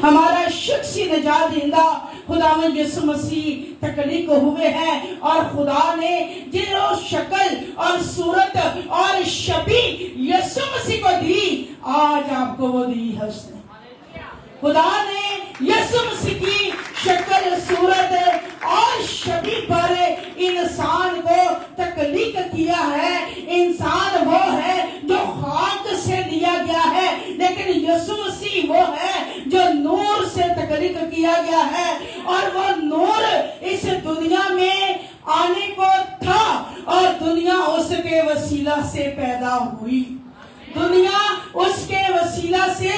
ہمارا شخصی نجات دہندہ خداوند یسوع مسیح تخلیق ہوئے ہیں، اور خدا نے جو شکل اور صورت اور شبیہ یسوع مسیح کو دی، آج آپ کو وہ دی ہے اس نے۔ خدا نے یسوع مسیح کی شکل، صورت اور شبیہ پر انسان کو تخلیق کیا ہے۔ انسان وہ ہے جو خاک سے لیا گیا ہے، لیکن یسوع مسیح وہ ہے جو نور سے تخلیق کیا گیا ہے، اور وہ نور اس دنیا میں آنے کو تھا، اور دنیا اس کے وسیلہ سے پیدا ہوئی۔ دنیا اس کے وسیلہ سے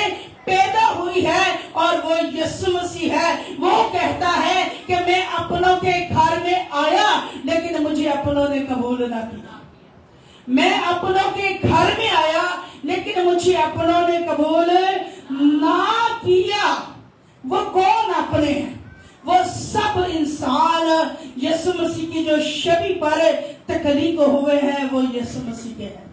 پیدا ہوئی ہے، اور وہ یسوع مسیح ہے۔ وہ کہتا ہے کہ میں اپنوں کے گھر میں آیا، لیکن مجھے اپنوں نے قبول نہ کیا۔ میں اپنوں کے گھر میں آیا، لیکن مجھے اپنوں نے قبول نہ کیا۔ وہ کون اپنے ہیں؟ وہ سب انسان یسوع مسیح کی جو شبیہ پر تخلیق ہوئے ہیں، وہ یسوع مسیح کے ہیں۔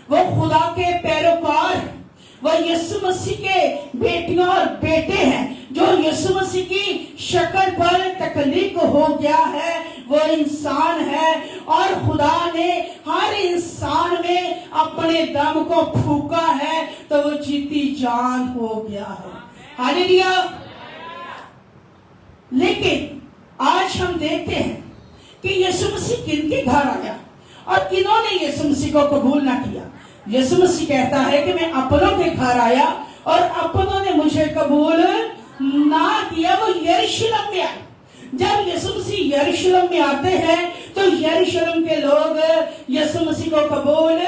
وہ خدا کے پیروکار ہیں، وہ یسوع مسیح کے بیٹیاں اور بیٹے ہیں، جو یسوع مسیح کی شکل پر تخلیق ہو گیا ہے، وہ انسان ہے، اور خدا نے ہر انسان میں اپنے دم کو پھونکا ہے تو وہ جیتی جان ہو گیا ہے۔ ہاللیلویا۔ لیکن آج ہم دیکھتے ہیں کہ یسوع مسیح کن کے گھر آیا اور کنہوں نے یسوع مسیح کو قبول نہ کیا۔ یسوع مسیح کہتا ہے کہ میں اپنوں کے گھر آیا اور اپنوں نے مجھے قبول نہ کیا۔ وہ یروشلم میں آئے۔ جب یسوع مسیح یروشلم میں آتے ہیں تو یروشلم کے لوگ یسوع مسیح کو قبول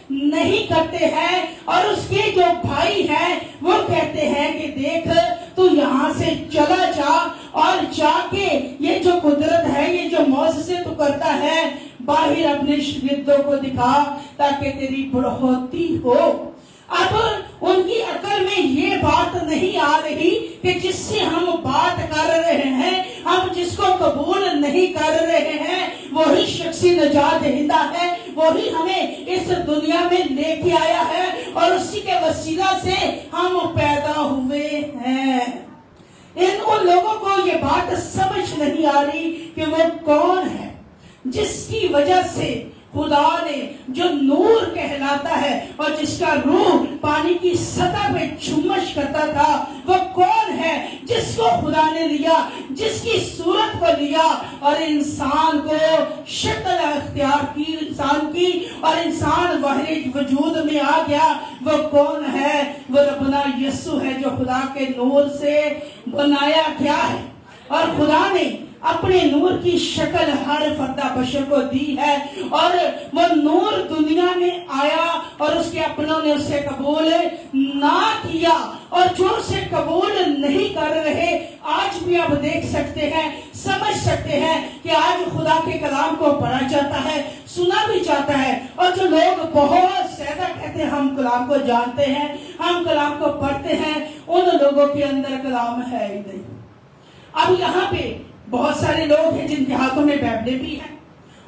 نہیں کرتے ہیں، اور اس کے جو بھائی ہیں وہ کہتے ہیں کہ دیکھ تو یہاں سے چلا جا، اور جا کے یہ جو قدرت ہے، یہ جو معجزے تو کرتا ہے، باہر اپنے شاگردوں کو دکھا تاکہ تیری بڑھوتی ہو۔ اب ان کی عقل میں یہ بات نہیں آ رہی کہ جس سے ہم بات کر رہے ہیں، ہم جس کو قبول نہیں کر رہے ہیں، وہی شخصی نجات دہندہ ہے، وہی ہمیں اس دنیا میں لے کے آیا ہے، اور اسی کے وسیلہ سے ہم پیدا ہوئے ہیں۔ ان لوگوں کو یہ بات سمجھ نہیں آ رہی کہ وہ کون ہے جس کی وجہ سے خدا نے جو نور کہلاتا ہے اور جس کا روح پانی کی سطح پہ چمش کرتا تھا، وہ کون ہے جس کو خدا نے لیا، جس کی صورت کو لیا اور انسان کو شکل اختیار کی انسان کی، اور انسان باہر وجود میں آ گیا۔ وہ کون ہے؟ وہ ربنا یسوع ہے، جو خدا کے نور سے بنایا گیا ہے، اور خدا نے اپنے نور کی شکل ہر فردہ بشر کو دی ہے، اور وہ نور دنیا میں آیا اور اس کے اپنوں نے اسے قبول نہ کیا، اور جو اسے قبول نہیں کر رہے آج بھی آپ دیکھ سکتے ہیں، سمجھ سکتے ہیں کہ آج خدا کے کلام کو پڑھا جاتا ہے، سنا بھی جاتا ہے، اور جو لوگ بہت زیادہ کہتے ہیں ہم کلام کو جانتے ہیں، ہم کلام کو پڑھتے ہیں، ان لوگوں کے اندر کلام ہے ہی نہیں۔ اب یہاں پہ بہت سارے لوگ ہیں جن کے ہاتھوں میں بائبلیں بھی ہیں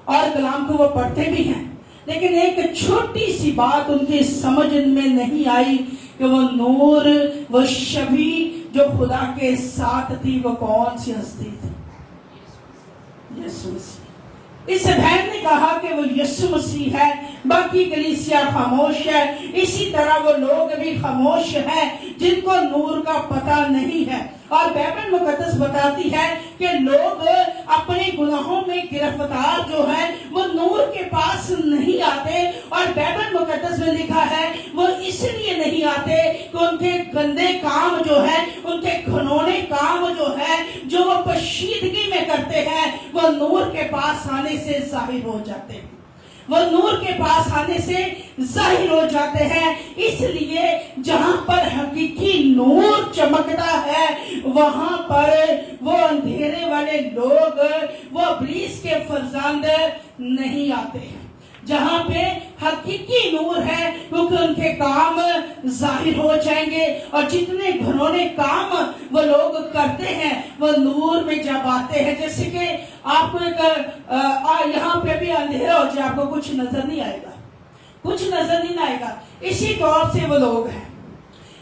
اور کلام کو وہ پڑھتے بھی ہیں، لیکن ایک چھوٹی سی بات ان کی سمجھ میں نہیں آئی کہ وہ نور، وہ شبیہ جو خدا کے ساتھ تھی، وہ کون سی ہستی تھی؟ یسوع مسیح۔ اس بہن نے کہا کہ وہ یسوع مسیح ہے، باقی کلیسیا خاموش ہے۔ اسی طرح وہ لوگ بھی خاموش ہیں جن کو نور کا پتہ نہیں ہے، اور بائبل مقدس بتاتی ہے کہ لوگ اپنے گناہوں میں گرفتار جو ہیں وہ نور کے پاس نہیں آتے، اور بائبل مقدس میں لکھا ہے وہ اس لیے نہیں آتے کہ ان کے گندے کام جو ہیں، ان کے گھنونے کام جو ہیں، جو وہ پشیدگی میں کرتے ہیں، وہ نور کے پاس آنے سے ظاہر ہو جاتے ہیں، وہ نور کے پاس آنے سے ظاہر ہو جاتے ہیں۔ اس لیے جہاں پر حقیقی نور چمکتا ہے، وہاں پر وہ اندھیرے والے لوگ، وہ ابلیس کے فرزند نہیں آتے ہیں۔ جہاں پہ حقیقی نور ہے، کیونکہ ان کے کام ظاہر ہو جائیں گے، اور جتنے گھنونے کام وہ لوگ کرتے ہیں وہ نور میں جب آتے ہیں، جیسے کہ آپ کو یہاں پہ بھی اندھیرا ہو جائے، آپ کو کچھ نظر نہیں آئے گا، کچھ نظر نہیں آئے گا۔ اسی طور سے وہ لوگ ہیں،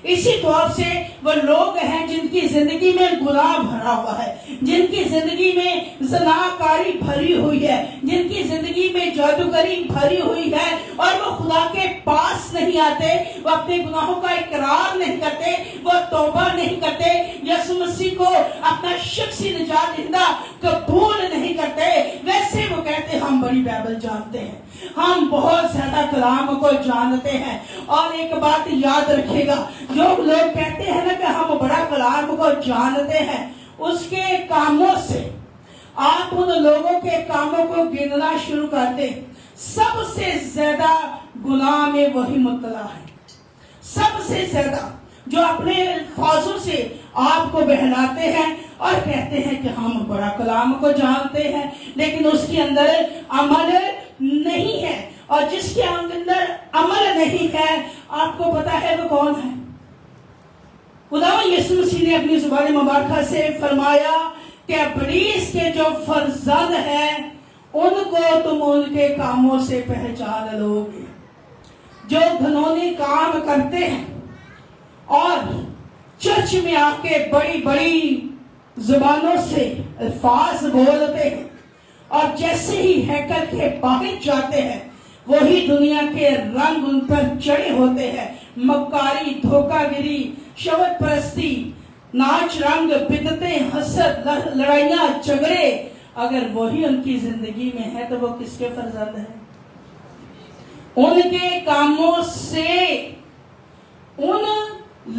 اسی طور سے وہ لوگ ہیں جن کی जिंदगी में गुनाह भरा हुआ है, जिनकी जिंदगी में ज़नाकारी भरी हुई है, जिनकी जिंदगी में जादूगरी भरी हुई है और वो खुदा के पास नहीं आते, वो अपने गुनाहों का इकरार नहीं करते, वो तौबा नहीं करते, यीशु मसीह को अपना शख्सी निजात दहिंदा कबूल नहीं करते, वैसे वो कहते हम बड़ी बाइबल जानते हैं, हम बहुत ज्यादा कलाम को जानते हैं। और एक बात याद रखिएगा, जो लोग कहते हैं ना कि हम बड़ा कलाम को जानते हैं, उसके कामों से आप उन लोगों के कामों को गिनना शुरू कर दें, सबसे ज्यादा गुनाह में वही मुब्तला है। सबसे ज्यादा जो अपने अल्फाजों से आपको बहलाते हैं और कहते हैं कि हम बड़ा कलाम को जानते हैं, लेकिन उसके अंदर अमल नहीं है। और जिसके अंदर अमल नहीं है, आपको पता है वो कौन है? खुदावंद यीशु मसीह ने अपनी ज़ुबान मुबारक से फरमाया कि इब्लीस के जो फर्जंद हैं उनको तुम उनके कामों से पहचान लोगे। जो घिनौने काम करते हैं और चर्च में आके बड़ी बड़ी जुबानों से अल्फाज बोलते हैं और जैसे ही हैकल के बाहर जाते हैं वही दुनिया के रंग उन पर चढ़े होते हैं। मक्कारी, धोखागिरी, शबद परस्ती, नाच रंग, बिदतें, हसद, लड़ाइयां, झगड़े, अगर वही उनकी जिंदगी में है तो वो किसके फर्जंद है? उनके कामों से, उन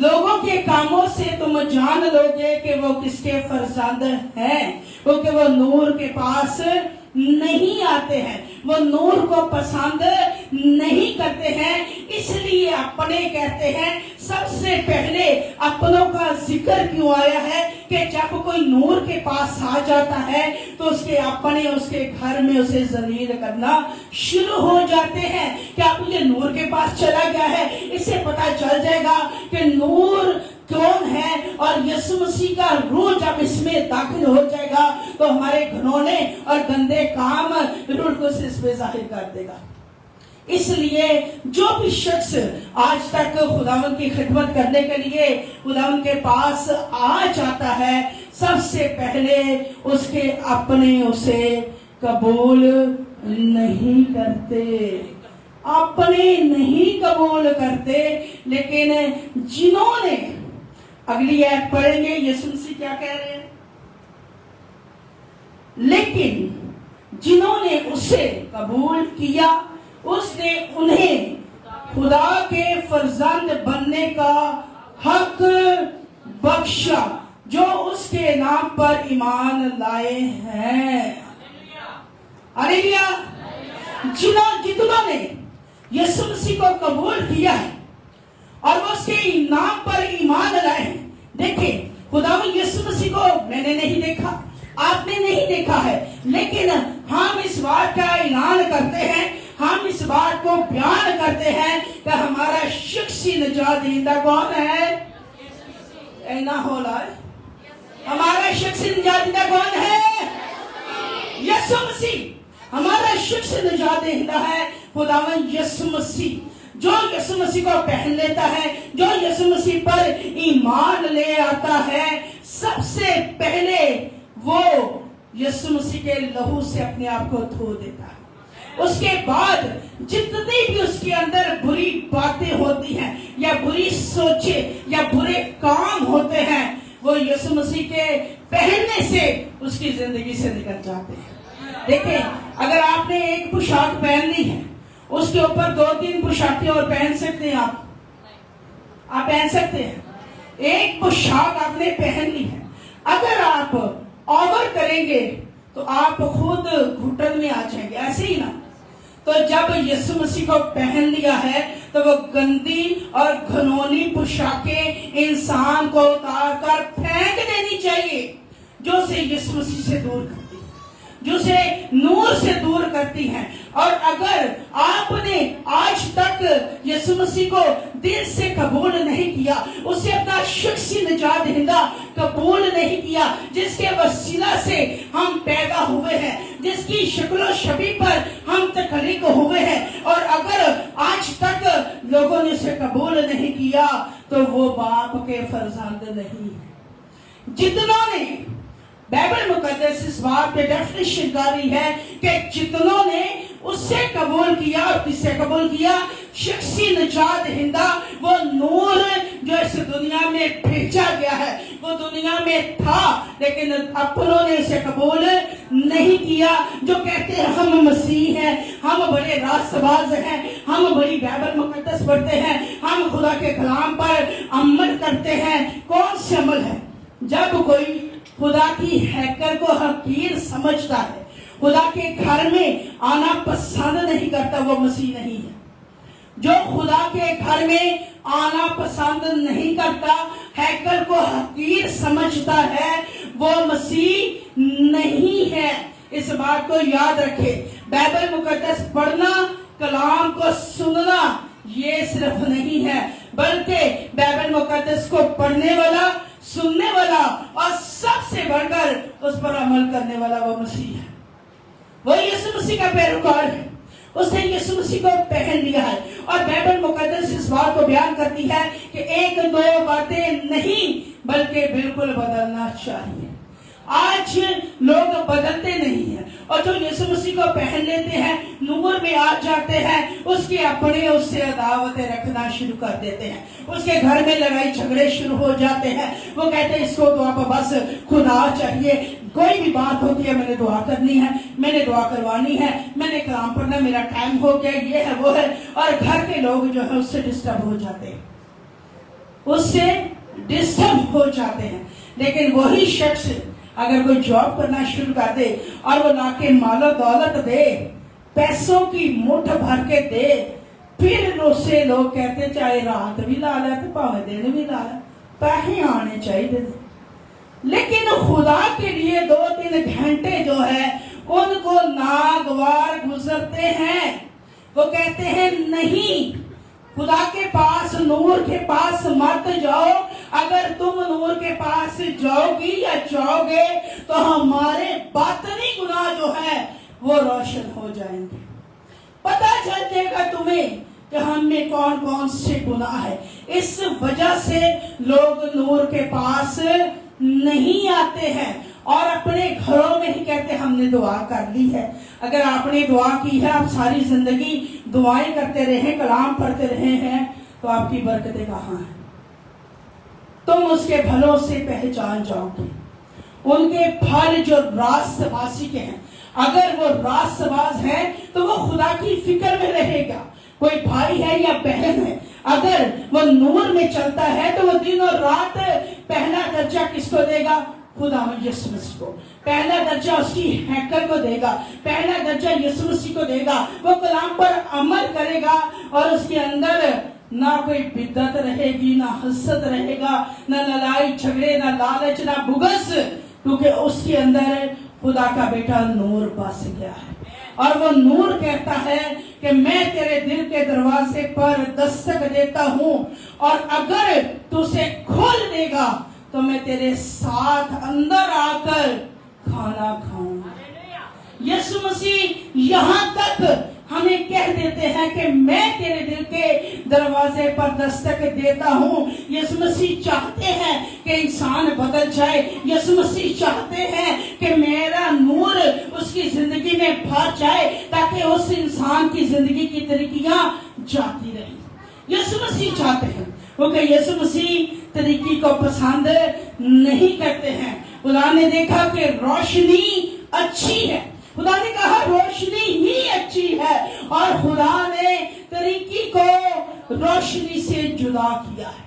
लोगों के कामों से तुम जान लोगे कि वो किसके फर्जंद हैं, क्योंकि वो नूर के पास नहीं आते हैं, वो नूर को पसंद नहीं करते हैं, इसलिए अपने कहते हैं। सबसे पहले अपनों का जिक्र क्यों आया है कि जब कोई नूर के पास आ जाता है तो उसके अपने उसके घर में उसे जलील करना शुरू हो जाते हैं कि अब ये नूर के पास चला गया है, इससे पता चल जाएगा कि नूर कौन है। और यीशु मसीह का रूह जब इसमें दाखिल हो जाएगा तो हमारे घिनौने और गंदे काम रूह को इस पे जाहिर कर देगा। इसलिए जो भी शख्स आज तक खुदावंद की खिदमत करने के लिए खुदावंद के पास आ जाता है, सबसे पहले उसके अपने उसे कबूल नहीं करते, अपने नहीं कबूल करते। लेकिन जिन्होंने, अगली आयत पढ़ेंगे, यीशु मसीह क्या कह रहे हैं? लेकिन जिन्होंने उसे कबूल किया उसने उन्हें खुदा के फर्जंद बनने का हक बख्शा जो उसके नाम पर ईमान लाए हैं। हालेलुया। जिन्होंने यीशु मसीह को कबूल किया है और वो उसके नाम पर ईमान लाए हैं। देखिए, खुदावंद यीशु मसीह को मैंने नहीं देखा, आपने नहीं देखा है, लेकिन हम इस बात का ऐलान करते हैं, हम इस बात को बयान करते हैं कि हमारा शख्सी निजात दहिंदा कौन है? ऐना होला है। हमारा शख्सी निजात दहिंदा कौन है? यीशु मसीह। हमारा शख्सी निजात दहिंदा है खुदावंद यीशु मसीह। जो यीशु मसीह को पहन लेता है, जो यीशु मसीह पर ईमान ले आता है, सबसे पहले वो यीशु मसीह के लहू से अपने आप को धो देता है। उसके बाद जितनी भी उसके अंदर बुरी बातें होती हैं या बुरी सोचे या बुरे काम होते हैं, वो यीशु मसीह के पहनने से उसकी जिंदगी से निकल जाते हैं। देखिए, अगर आपने एक पोशाक पहन ली है, उसके ऊपर 2-3 पोशाकें और पहन सकते हैं आप पहन सकते हैं। एक पोशाक आपने पहन ली है, अगर आप ओवर करेंगे तो आप खुद घुटन में आ जाएंगे, ऐसे ही ना। तो जब यीशु मसीह को पहन लिया है तो वो गंदी और घिनौनी पोशाकें इंसान को उतार कर फेंक देनी चाहिए, जो उसे यीशु मसीह से दूर करती है, जो उसे नूर से दूर करती है। और अगर आपने आज तक यीशु मसीह को दिल से कबूल नहीं किया, उसे अपना शख्सी निजात दहिंदा कबूल नहीं किया, जिसके वसीला से हम पैदा हुए हैं, जिसकी शक्ल शबी पर हम तखलीक हुए हैं, और अगर आज तक लोगों ने उसे कबूल नहीं किया तो वो बाप के फर्जंद नहीं है। जितनों ने, बाइबल मुकद्दस इस बात पे डेफिनेशन कर रही है कि जितनों ने उससे कबूल किया और किससे कबूल किया, शख्सी निजात हिंदा, वो नूर जो इस दुनिया में भेजा गया है, वो दुनिया में था लेकिन अपनों ने इसे कबूल नहीं किया। जो कहते हैं हम मसीह हैं, हम बड़े रास्तबाज हैं, हम बड़ी बाइबल मुकद्दस पढ़ते हैं, हम खुदा के कलाम पर अमल करते हैं। कौन से अमल है? जब कोई खुदा की हैकर को हकीर समझता है, खुदा के घर में आना पसंद नहीं करता, वो मसीह नहीं है। जो खुदा के घर में आना पसंद नहीं करता, हैकर को हकीर समझता है, वो मसीह नहीं है। इस बात को याद रखें। बाइबल मुकद्दस पढ़ना, कलाम को सुनना, ये सिर्फ नहीं है, बल्कि बाइबल मुकद्दस को पढ़ने वाला, सुनने वाला और सबसे बढ़कर उस पर अमल करने वाला वो मसीह है। वो यीशु मसीह का पैरोकार है। उसने यीशु मसीह को पहन लिया है। और बाइबल मुकद्दस इस बात को बयान करती है कि एक दो बातें नहीं बल्कि बिल्कुल बदलना चाहिए। आज लोग बदलते नहीं हैं और जो यीशु मसीह को पहन लेते हैं, नूर में आ जाते हैं, उसके अपने उससे अदावतें रखना शुरू कर देते हैं। उसके घर में लड़ाई झगड़े शुरू हो जाते हैं। वो कहते हैं इसको तो आप बस खुदा चाहिए, कोई भी बात होती है मैंने दुआ करनी है, मैंने दुआ करवानी है, मैंने कलाम पढ़ना, मेरा टाइम हो गया, ये है वो है। और घर के लोग जो है उससे डिस्टर्ब हो जाते हैं, उससे डिस्टर्ब हो जाते हैं। लेकिन वही शख्स अगर कोई जॉब करना शुरू कर दे और वो लाके मालो दौलत दे, पैसों की मुठ भर के दे, फिर उससे लोग कहते चाहे रात भी ला ले तो भावे दिन भी ला ले, पैसे आने चाहिए। लेकिन खुदा के लिए 2-3 घंटे जो है उनको नागवार गुजरते हैं। वो कहते हैं नहीं, खुदा के पास, नूर के पास मत जाओ। अगर तुम नूर के पास जाओगी या जाओगे तो हमारे बातनी गुनाह जो है वो रोशन हो जाएंगे। पता चल जाएगा तुम्हें कि हम में कौन कौन से गुनाह है। इस वजह से लोग नूर के पास नहीं आते हैं और अपने घरों में ही कहते हमने दुआ कर ली है। अगर आपने दुआ की है, आप सारी जिंदगी दुआएं करते रहे, कलाम पढ़ते रहे हैं, तो आपकी बरकतें कहाँ हैं? तुम उसके भलों से पहचान जाओगे। उनके फल जो रास्तबाजी के हैं, अगर वो रास्तबाज है तो वो खुदा की फिक्र में रहेगा। कोई भाई है या बहन है, अगर वो नूर में चलता है तो वो दिन और रात पहला दर्जा किसको देगा? खुदा यीशु मसीह को। पहला दर्जा उसकी हैकर को देगा, पहला दर्जा यीशु मसीह को देगा। वो कलाम पर अमल करेगा और उसके अंदर ना कोई बिद्दत रहेगी, ना हसद रहेगा, ना लड़ाई झगड़े, ना लालच, ना बुगस, क्योंकि उसके अंदर खुदा का बेटा नूर बस गया है। और वो नूर कहता है कि मैं तेरे दिल के दरवाजे पर दस्तक देता हूं और अगर तू उसे खोल देगा तो मैं तेरे साथ अंदर आकर खाना खाऊंगा। यीशु मसीह यहां तक हमें कह देते हैं कि मैं तेरे दिल के दरवाजे पर दस्तक देता हूं। यीशु मसीह चाहते हैं कि इंसान बदल जाए। यीशु मसीह चाहते हैं कि मेरा नूर उसकी जिंदगी में भर जाए ताकि उस इंसान की जिंदगी की तरीकियां जाती रही। यीशु मसीह चाहते हैं, क्योंकि यीशु मसीह तरीकी को पसंद नहीं करते हैं। खुदा ने देखा कि रोशनी अच्छी है, खुदा ने कहा रोशनी ही अच्छी है और खुदा ने तरीकी को रोशनी से जुदा किया है।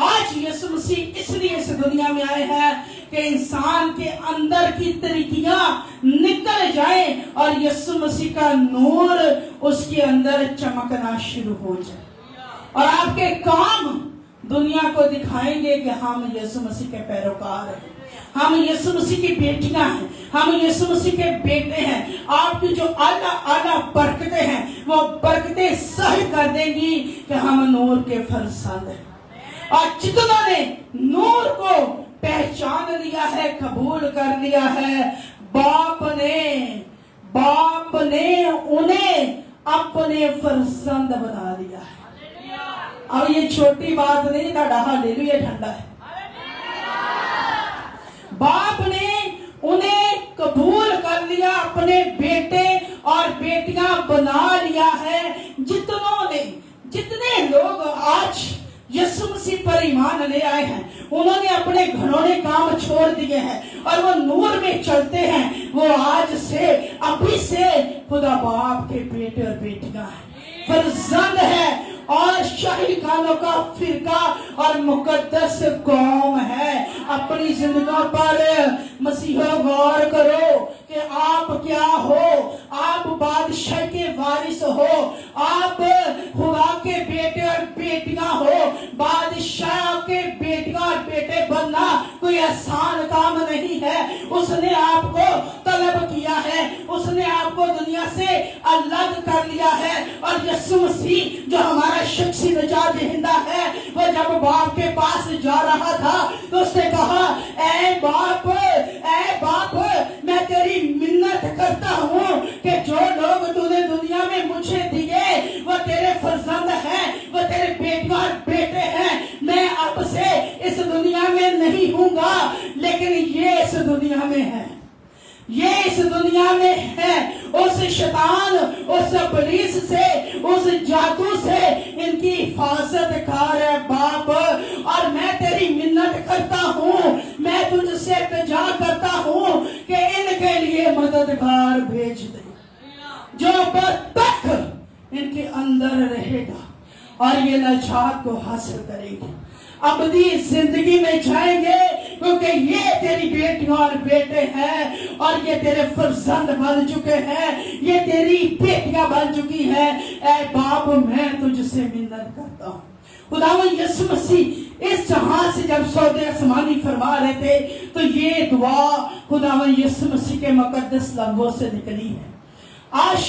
आज यीशु मसीह इसलिए इस दुनिया में आए हैं कि इंसान के अंदर की तरीकियां निकल जाएं और यीशु मसीह का नूर उसके अंदर चमकना शुरू हो जाए और आपके काम दुनिया को दिखाएंगे कि हम यीशु मसीह के पैरोकार हैं, हम यीशु मसीह की बेटियां हैं, हम यीशु मसीह के बेटे हैं। आपकी जो आला आला बरकतें हैं वो बरकतें सही कर देंगी कि हम नूर के फरजंद हैं। और जितनों ने नूर को पहचान लिया है, कबूल कर लिया है, बाप ने उन्हें अपने फरजंद बना लिया है। अब ये छोटी बात नहीं, हालेलुया ठंडा है। आज यीशु मसीह पर ईमान ले आए हैं, उन्होंने अपने घरों काम छोड़ दिए हैं और वो नूर में चलते हैं, वो आज से अभी से खुदा बाप के बेटे और बेटियां हैं, फर्जंद है और शाही खानों का फिरका और मुकद्दस कौम है। अपनी जिंदगियों पर मसीहा गौर करो कि आप क्या हो। आप बादशाह के वारिस हो, आप खुदा के बेटे और बेटियां हो। बादशाह के बेटियां और बेटे बनना कोई आसान काम नहीं है। उसने आपको तलब किया है, उसने आपको दुनिया से अलग कर लिया है। और यीशु मसीह जो हमारा शख्सी निजात दहिंदा है, वो जब बाप के पास जा रहा था तो उसने कहा, ऐ बाप मैं तेरी मिन्नत करता हूँ कि जो लोग तूने दुनिया में मुझे दिए वो तेरे फर्जंद हैं, वो तेरे बेटियां और बेटे हैं। मैं अब से इस दुनिया में नहीं हूँगा, लेकिन ये इस दुनिया में है, ये इस दुनिया में है। उस शैतान, उस पुलिस से, उस जादू से इनकी हिफाजत कर बाप। और मैं तेरी मिन्नत करता हूँ, मैं तुझसे इल्तिजा करता हूँ कि इनके लिए मददगार भेज दे जो बदबख्त इनके अंदर रहेगा और ये नजात को हासिल करेंगे, अबदी जिंदगी में जाएंगे, क्योंकि ये तेरी बेटियां और बेटे हैं और ये तेरे फर्जंद बन चुके हैं, ये तेरी बेटियां बन चुकी हैं। ऐ बाप मैं तुझसे मिन्नत करता हूँ। खुदावंद यीशु मसीह इस जहां से जब सौदे आसमानी फरमा रहे थे तो ये दुआ खुदावंद यीशु मसीह के मुकद्दस लफ्ज़ों से निकली है। आज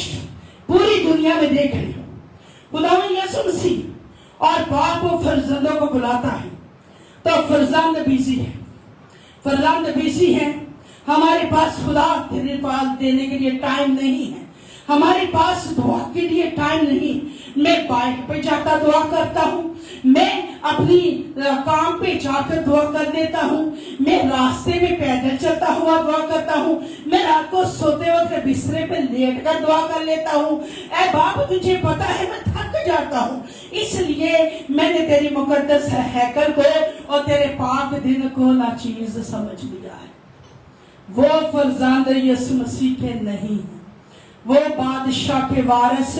पूरी दुनिया में देख रहे हो, खुदावंद यीशु मसीह और बाप फर्जंदों को बुलाता है तो फर्जंद बिजी है, फर्जंद बिजी है। हमारे पास खुदा देने के लिए टाइम नहीं है, हमारे पास दुआ के लिए टाइम नहीं। मैं बाइक पे जाकर दुआ करता हूँ, मैं अपनी काम पे जाकर दुआ कर लेता हूँ, मैं रास्ते में पैदल चलता हुआ दुआ करता हूँ, मैं रात को सोते वक्त बिस्तरे पे लेट कर दुआ कर लेता हूँ। ऐ बाप तुझे पता है मैं थक जाता हूँ, इसलिए मैंने तेरी मुकद्दस हैकल को और तेरे पाक दिन को नाचीज समझ लिया है। वो फर्जंद यीशु मसीह के नहीं है, वो बादशाह के वारिस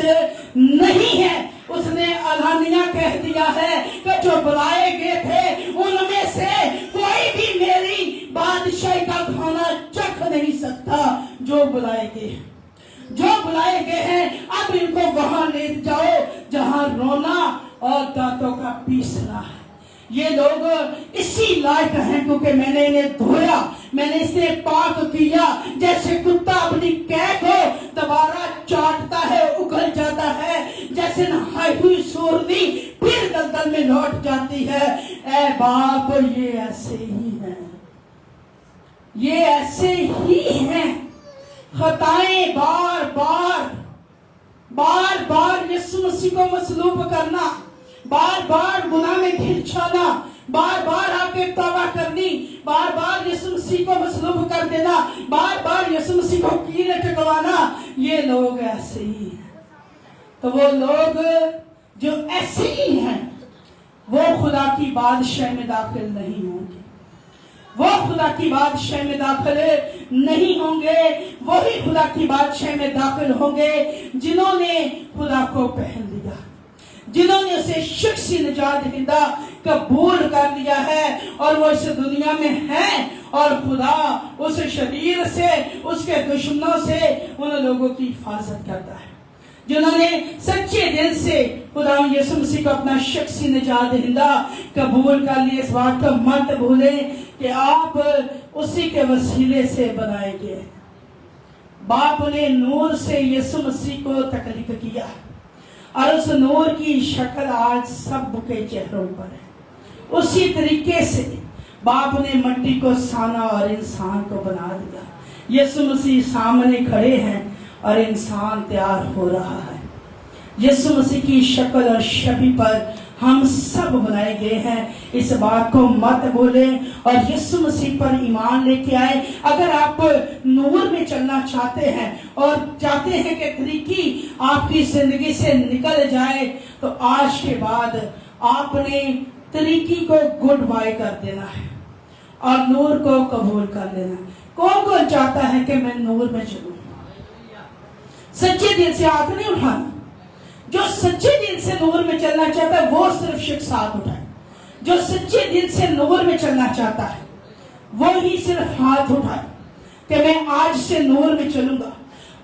नहीं है। उसने अलानिया कह दिया है कि जो बुलाए गए थे उनमें से कोई भी मेरी बादशाही का खाना चख नहीं सकता। जो बुलाए गए, जो बुलाए गए हैं, अब इनको वहां ले जाओ जहां रोना और दांतों का पीसना है। ये लोग इसी लायक हैं क्योंकि मैंने इन्हें धोया, मैंने इसे पाक किया। जैसे कुत्ता अपनी कैद को दोबारा चाटता है, उगल जाता है, जैसे नहाई हुई सूरनी फिर दलदल में लौट जाती है। ऐ बाप ये ऐसे ही है, ये ऐसे ही हैं। खताएं बार बार यीशु मसीह को मसलूब करना, बार बार गुनाह में घिर जाना, बार बार आके तौबा करनी, बार बार यीशु मसीह को मसलूब कर देना, बार बार यीशु मसीह को कीले टकवाना, ये लोग ऐसे ही हैं। तो वो लोग जो ऐसे ही हैं वो खुदा की बादशाह में दाखिल नहीं होंगे, वो खुदा की बादशाह में दाखिल नहीं होंगे। वही खुदा की बादशाह में दाखिल होंगे जिन्होंने खुदा को पहन लिया, जिन्होंने उसे शख्सी निजात दहिंदा कबूल कर लिया है और वो इस दुनिया में है। और खुदा उस शरीर से, उसके दुश्मनों से उन लोगों की हिफाजत करता है जिन्होंने सच्चे दिल से खुदा यीशु मसीह को अपना शख्सी निजात दहिंदा कबूल कर लिया। इस बात को मत भूलें कि आप उसी के वसीले से बनाए गए। बाप ने नूर से यीशु मसीह को तख्लीक किया और उस नूर की शक्ल आज सबके चेहरों पर है। उसी तरीके से बाप ने मिट्टी को साना और इंसान को बना दिया। यीशु मसीह सामने खड़े हैं और इंसान तैयार हो रहा है। यीशु मसीह की शक्ल और छवि पर हम सब बनाए गए हैं। इस बात को मत भूलें और यीशु मसीह पर ईमान लेके आए। अगर आप नूर में चलना चाहते हैं और चाहते हैं कि तरीकी आपकी जिंदगी से निकल जाए तो आज के बाद आपने तरीकी को गुड बाय कर देना है और नूर को कबूल कर लेना है। कौन कौन चाहता है कि मैं नूर में चलूं? सच्चे दिल से हाथ नहीं उठाना। जो सच्चे दिल से नूर में चलना चाहता है वो सिर्फ शख्स हाथ उठाए। जो सच्चे दिल से नूर में चलना चाहता है वो ही सिर्फ हाथ उठाए कि मैं आज से नूर में चलूंगा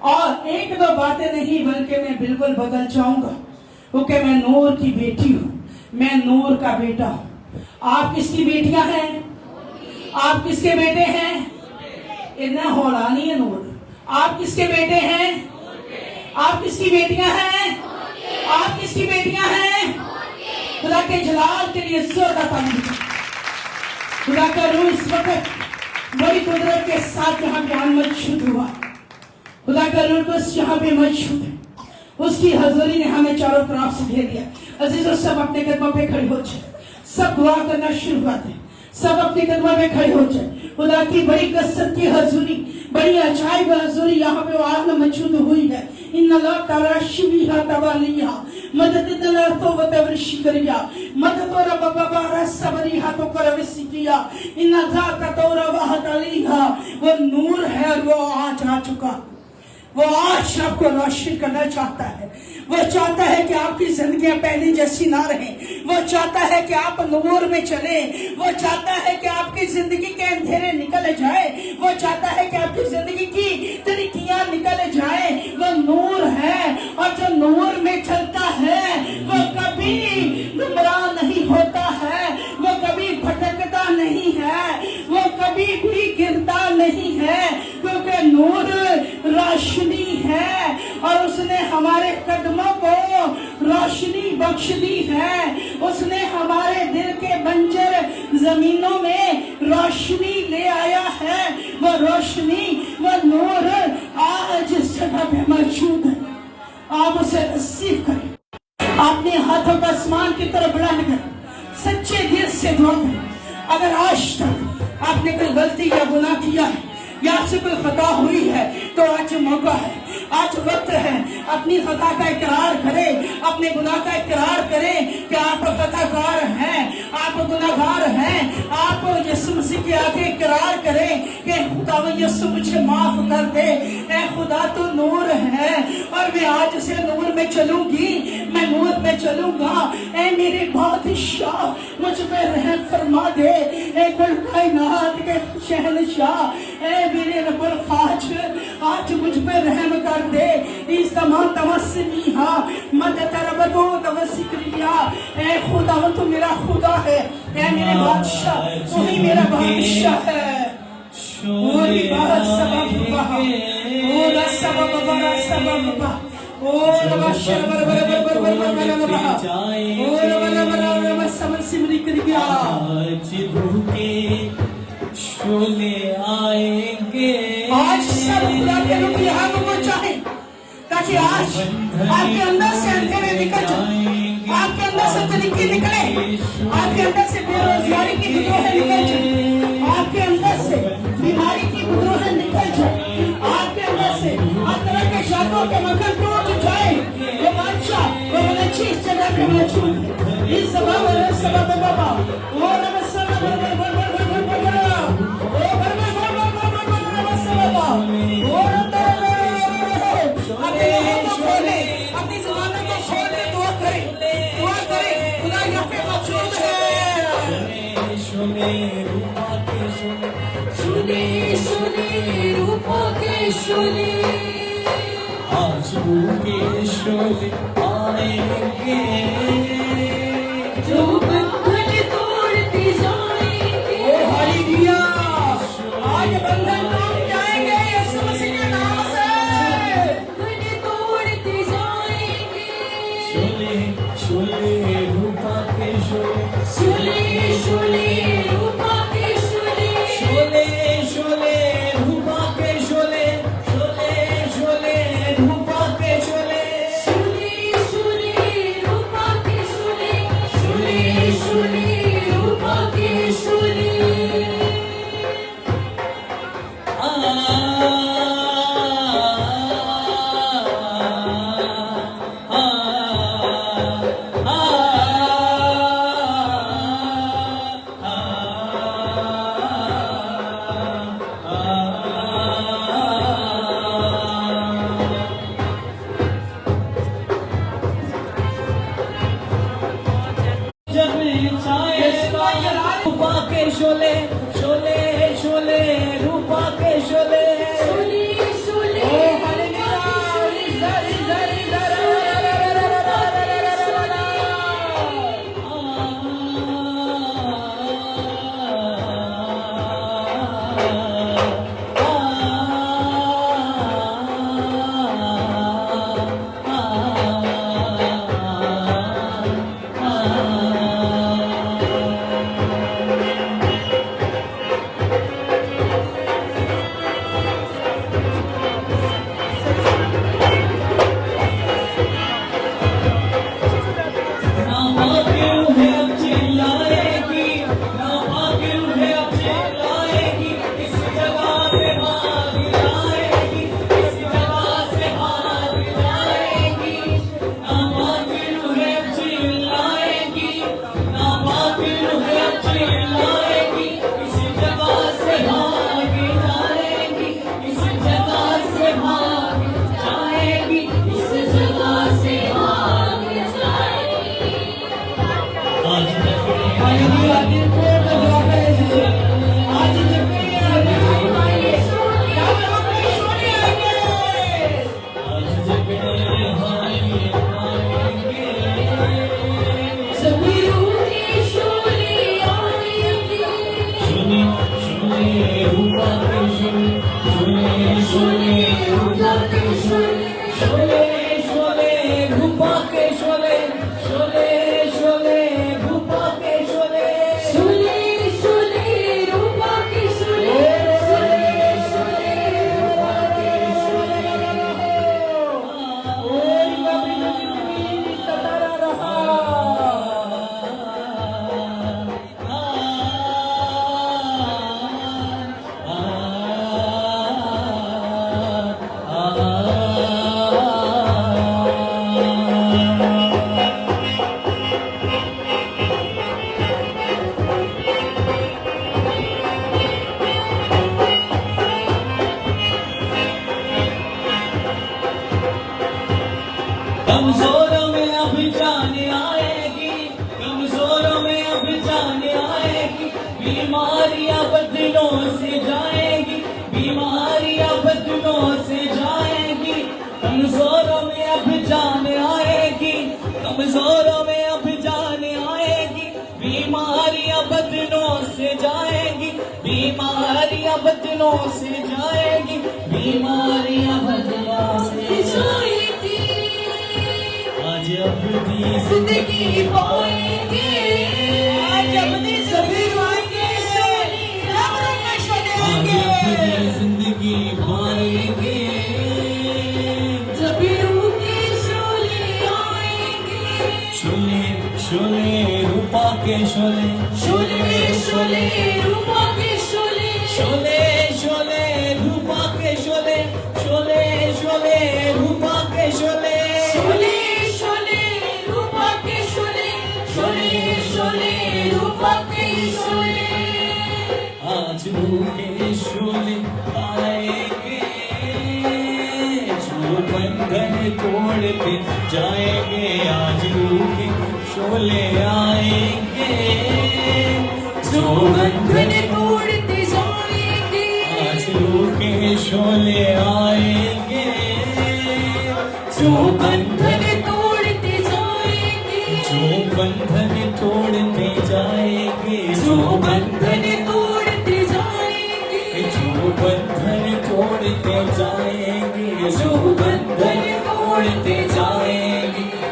और एक दो बातें नहीं बल्कि मैं बिल्कुल बदल जाऊंगा, क्योंकि मैं नूर की बेटी हूं, मैं नूर का बेटा हूं। आप किसकी बेटियां हैं? आप किसके बेटे हैं? इतना होलानी है नूर। आप किसके बेटे हैं? आप किसकी बेटियां हैं? आप किसकी बेटियां हैं? खुदा के जलाल के लिए जोर का ताली। खुदा का रूह इस वक्त बड़ी कुदरत के साथ यहाँ पे मौजूद हुआ। खुदा का रूह को यहाँ पे मौजूद है। उसकी हजूरी ने हमें चारों तरफ से घेर लिया। अजीजों, सब अपने कदमों पे खड़े हो जाए, सब दुआ करना शुरू कर दें, सब अपने कदमों पे खड़े हो जाए। खुदा की बड़ी कसरत की हजूरी, बड़ी अजायब हजूरी यहाँ पे आज मौजूद हुई है। इन अल्लाह ताला शिबिहा तवालिया मदद तला तो वतवरिश करिया मदद और बाबा रसबरी हाथों कर विसिकिया इन अल्लाह का तौरा वह तलीहा। वो नूर है और वो आज आ चुका। वो आज आपको रोशन करना चाहता है। वो चाहता है कि आपकी जिंदगियां पहले जैसी ना रहें। वो चाहता है कि आप नूर में चले। वो चाहता है कि आपकी जिंदगी के अंधेरे निकल जाए। वो चाहता है कि आपकी जिंदगी की तरीकियां निकल जाए। वो नूर है और जो नूर में चलता है वो कभी गुमराह नहीं होता है, वो कभी भटकता नहीं है, वो कभी भी गिरता नहीं है, क्योंकि नूर रोशनी है और उसने हमारे कदमों को रोशनी बख्श दी है। उसने हमारे दिल के बंजर जमीनों में रोशनी ले आया है। वो रोशनी, वो नूर आज इस जगह पे मौजूद है। आप उसे रिसीव करें, अपने हाथों का आसमान की तरफ बुलंद करें, सच्चे दिल से दुआ करें। अगर आज तक आपने कोई गलती या गुनाह किया है या आपसे कोई खता हुई है तो आज मौका है, आज वक्त है। अपनी खता का इकरार करें, अपने गुनाह का इकरार करें कि आप खताकार हैं, आप गुनाहगार हैं। आप यीशु मसीह के आगे इकरार करें कि खुदा यीशु मुझे माफ कर दे। ऐ खुदा तू नूर है और मैं आज से नूर में चलूंगी, मैं नूर में चलूंगा। ऐ मेरे बादशाह मुझ पे रहम फरमा दे। ऐ कुल कायनात के शहंशाह, ऐ मेरे रब्बुल खाज आज मुझ पे रहम कर दे। इस तमाम तवस्सुली हा मदद रबतो तवस्सिक्रिया। ऐ खुदा तू मेरा खुदा है, ऐ मेरे बादशाह तू ही मेरा बादशाह है। ओरी बात सबब बहा ओरा सबब बरा सबब बहा ओरा बशर बर बर बर बर बर बर बहा ओरा बर बर बर समर सिमरी करिया। आज भूखे शोले आएंगे, आज सब खुदा के रूप यहाँ को चाहे ताकि आज आपके अंदर से अंधेरे निकल जाए, आपके अंदर से तरीके निकले, आपके अंदर से बेरोजगारी की विद्रोह निकल जाए, आपके अंदर से बीमारी की विद्रोह निकल जाए, आपके अंदर से हर तरह के शाखों के मक्खन टूट जाए। वो बादशाह वो अच्छी इस जगह पे मौजूद है। इस सबब बाबा वो रब सब बर बर बर बर बर बर बर ओ बर बर बर बर बर बर बर रब सब ओ रब अपनी जुबानों को खोल के दुआ करें, दुआ करें। खुदा यहाँ पे मौजूद है। शोले रूपा के शोले, शोले शोले रूपों के शोले, आज भूखे शोले आएंगे, जो बंधन तोड़ते जाएंगे। ओ हालेलुया, आज बंधन टूट जाएंगे यीशु मसीह के नाम से। बंधन तोड़ते जाएंगे। शोले शोले रूपा के शोले, शोले शोले रूपों के शोले, शोले शोले रूपा के शोले, शोले शोले रूपा के शोले, शोले शोले रूपों के शोले, शोले रूपा के शोले शोले शोले रूपा के शोले शोले शोले रूपा के शोले शोले शोले रूपा के शोले शोले शोले रूपा के शोले कमजोरों में अब जान आएगी, कमजोरों में अब जान आएगी, बीमारियां बदलों से जाएगी, बीमारियां बदलों से जाएगी, कमजोरों में अब जान आएगी, कमजोरों में अब जान आएगी, बीमारियां बदलों से जाएगी, बीमारियां बदलों से जाएगी, बीमारियां बदलों से जाएगी आज अपनी जिंदगी पाएंगे आज अपनी सभी पाएंगे रबरों में आज चलेंगे अपनी जिंदगी पाएंगे जब रूह के शोले आएंगे शोले शोले रूपा के शोले शोले शोले रूपा के शोले शोले शोले रूपा के शोले शोले शोले रूपा के शोले शोले शोले रूपा के शोले शोले शोले रूपा के शोले आज रूह के शोले आएंगे जो बंधन तोड़ते जाएंगे आज रूह के शोले आएंगे जो बंधन बंधन तोड़ते जाएंगे आज रूह के शोले आएंगे जो बंधन बंधन तोड़ते जाएंगे जो बंधन तोड़ते जाएंगे जो बंधन तोड़ते जाएंगे जो बंधन तोड़ते जाएंगे जो बंधन तोड़ते जाएंगे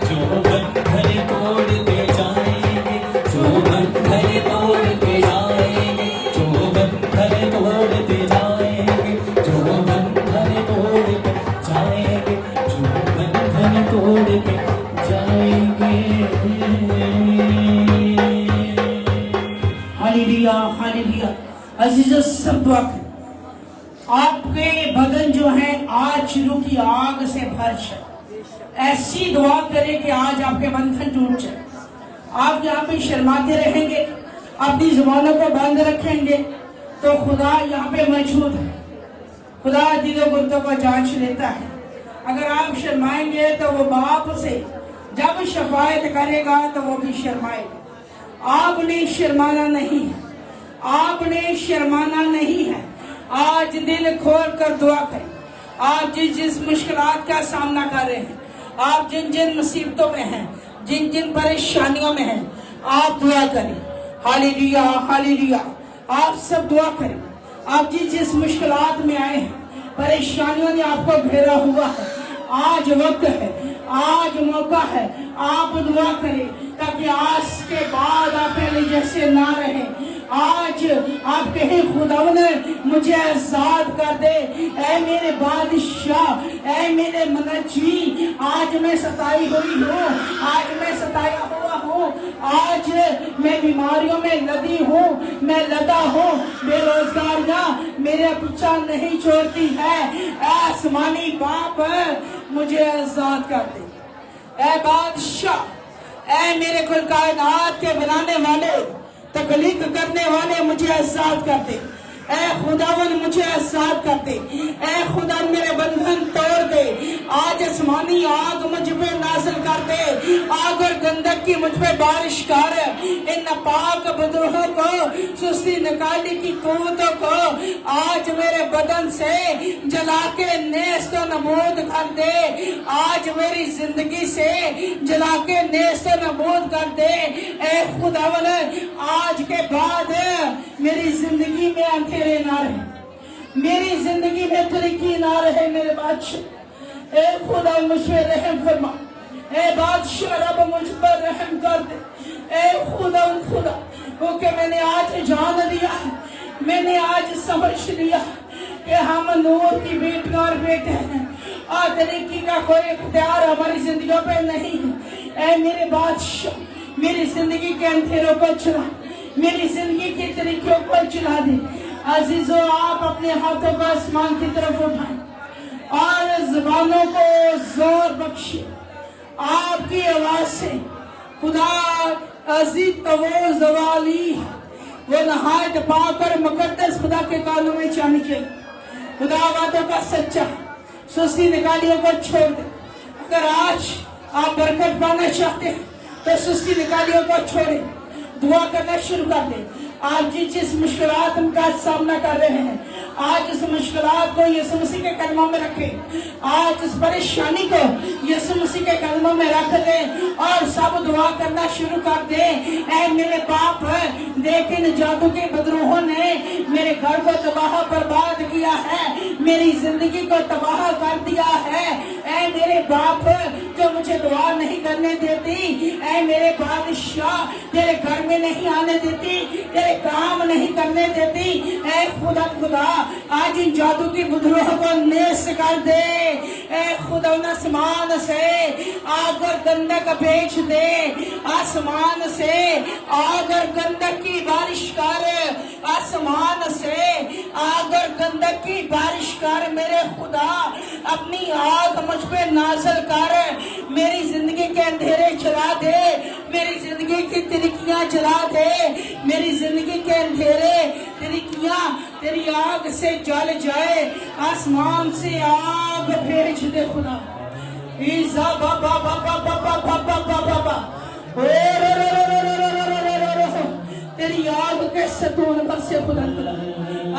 जो बंधन तोड़ते जाएंगे जो बंधन तोड़ते जाएंगे जो बंधन तोड़ते जाएंगे जो बंधन तोड़ते जाएंगे जो बंधन तोड़ते जाएंगे हालेलुया हालेलुया। अजीजों सब दुआ करें, आपके बदन जो है आज शुरू की आग से भर जाए। ऐसी दुआ करें कि आज आपके बंधन टूट जाए। आप यहाँ पे शर्माते रहेंगे, अपनी जुबानों को बंद रखेंगे तो खुदा यहाँ पे मौजूद है। खुदा दिलों गुर्दों को जांच लेता है। अगर आप शर्माएंगे तो वो बाप से जब शफायत करेगा तो वो भी शर्माएगा। आपने शर्माना नहीं है, आपने शर्माना नहीं है। आज दिल खोल कर दुआ करें। आप जिस मुश्किलात का सामना कर रहे हैं, आप जिन मुसीबतों में हैं, जिन परेशानियों में हैं, आप दुआ करें। Hallelujah hallelujah. आप सब दुआ करें। आप जिस मुश्किलात में आए हैं, परेशानियों ने आपको घेरा हुआ है, आज वक्त है, आज मौका है, आप दुआ करें ताकि आज के बाद आप पहले जैसे ना रहे। आज आप कहें खुदा ने मुझे आजाद कर दे, ऐ मेरे बादशाह, ऐ मेरे मनजी। आज मैं सताई हुई हूँ, आज मैं सताया हुआ हूँ, आज मैं बीमारियों में लदी हूँ, मैं लदा हूँ। बेरोजगारियाँ मेरे पीछा नहीं छोड़ती है। आसमानी बाप मुझे आजाद कर दे। ऐ बादशाह, ऐ मेरे कुल कायनात के बनाने वाले, तकलीफ करने वाले, मुझे आजाद कर दे। ऐ खुदावन मुझे आजाद कर दे। ऐ खुदा मेरे बंधन तोड़ दे। आज आसमानी आग मुझ पे नाज़िल कर दे। आग और गंधक की मुझ पे बारिश कर। इन नापाक बदरूहों को, सुस्ती निकाली की कुव्वतों को آج میرے بدن سے جلا کے نیست و نبود کر دے. آج میری زندگی سے جلا کے نیست و نبود کر دے. اے خداوند آج کے بعد میری زندگی میں اندھیرے نہ رہے, میری زندگی میں تاریکی نہ رہے میرے بادشاہ. اے خدا مجھ پہ رحم فرما, اے بادشاہ رب مجھ پر رحم کر دے. اے خدا کیونکہ میں نے آج جان لیا, میں نے آج سمجھ لیا کہ ہم نور کی بیٹیاں اور بیٹے ہیں اور طریقی کا کوئی اختیار ہماری زندگیوں پہ نہیں ہے. اے میرے بادشاہ میری زندگی کے اندھیروں کو چلا, میری زندگی کے طریقوں کو چلا دے. عزیزو آپ اپنے ہاتھوں کو آسمان کی طرف اٹھائیں اور زبانوں کو زور بخشیں. آپ کی آواز سے خدا عزیز وہ زوالی وہ نہایت پاک اور مقدس خدا کے کانوں میں چاہنی چاہیے. خدا باتوں کا سچا سستی نکالیوں کو چھوڑ دے. اگر آج آپ برکت پانا چاہتے ہیں تو سستی نکالیوں کو چھوڑیں, دعا کرنا شروع کر دیں. آپ جس مشکلات کا سامنا کر رہے ہیں آج اس مشکلات کو یسوع مسیح کے قدموں میں رکھیں. آج اس پریشانی کو یسوع مسیح کے قدموں میں رکھ دیں اور سب دعا کرنا شروع کر دیں. اے میرے باپ دیکھ ان جادو کے بدروہوں نے میرے گھر کو تباہ برباد کیا ہے, میری زندگی کو تباہ کر دیا ہے. اے میرے باپ جو مجھے دعا نہیں کرنے دیتی, اے میرے بادشاہ تیرے گھر میں نہیں آنے دیتی, تیرے کام نہیں کرنے دیتی. اے خدا آج ان جادو کی بدروہوں کو نیست کر دے. اے خدا آسمان سے آگ اور گندک بھیج دے, آسمان سے آگ اور گندک کی بارش کر, آسمان سے آگ اور گندک کی بارش کر. میرے خدا اپنی آگ مجھ پہ نازل کر, میری زندگی کے اندھیرے جلا دے, میری زندگی کی تاریکیاں جلا دے, میری زندگی کے اندھیرے تاریکیاں تیری آگ سے جل جائے. آسمان سے آگ بھیج دے خدا. ایزا بابا بابا بابا بابا بابا بابا تیری آگ کے ستون پر سے خدا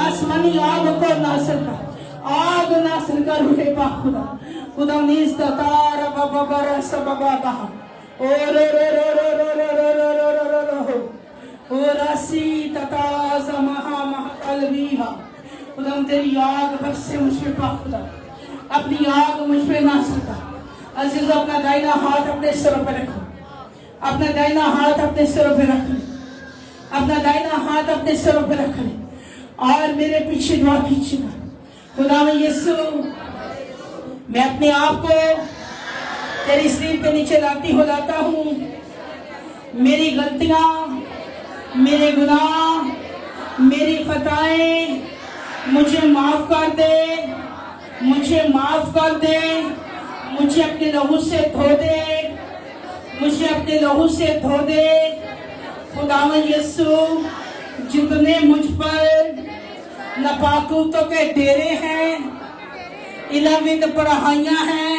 آسمانی آگ کو ناصر کر, آگ ناصر کر روح پاک خدا. خدا نیز تار بابا برس بابا بابا راسی تتاز مہا مہا قلبیہ. خدا تیری آگ بس سے مجھ پہ پاک خدا, اپنی آگ مجھ پہ ناصر کر. عزیزو اپنا دائنا ہاتھ اپنے سروں پہ رکھو, اپنا دائنا ہاتھ اپنے سروں پہ رکھ لیں, اپنا دائنا ہاتھ اپنے سروں پہ رکھ لیں اور میرے پیچھے دعا کیجیے گا. خدا میں یسوع میں اپنے آپ کو تیری سلیب کے نیچے لاتا ہوں. میری غلطیاں, میرے گناہ, میری خطائیں مجھے معاف کر دے, مجھے معاف کر دے, مجھے اپنے لہو سے دھو دے, مجھے اپنے لہو سے دھو دے. خداوند یسوع جتنے مجھ پر ناپاکیزگیوں کے ڈیرے ہیں, علم پڑھائیاں ہیں,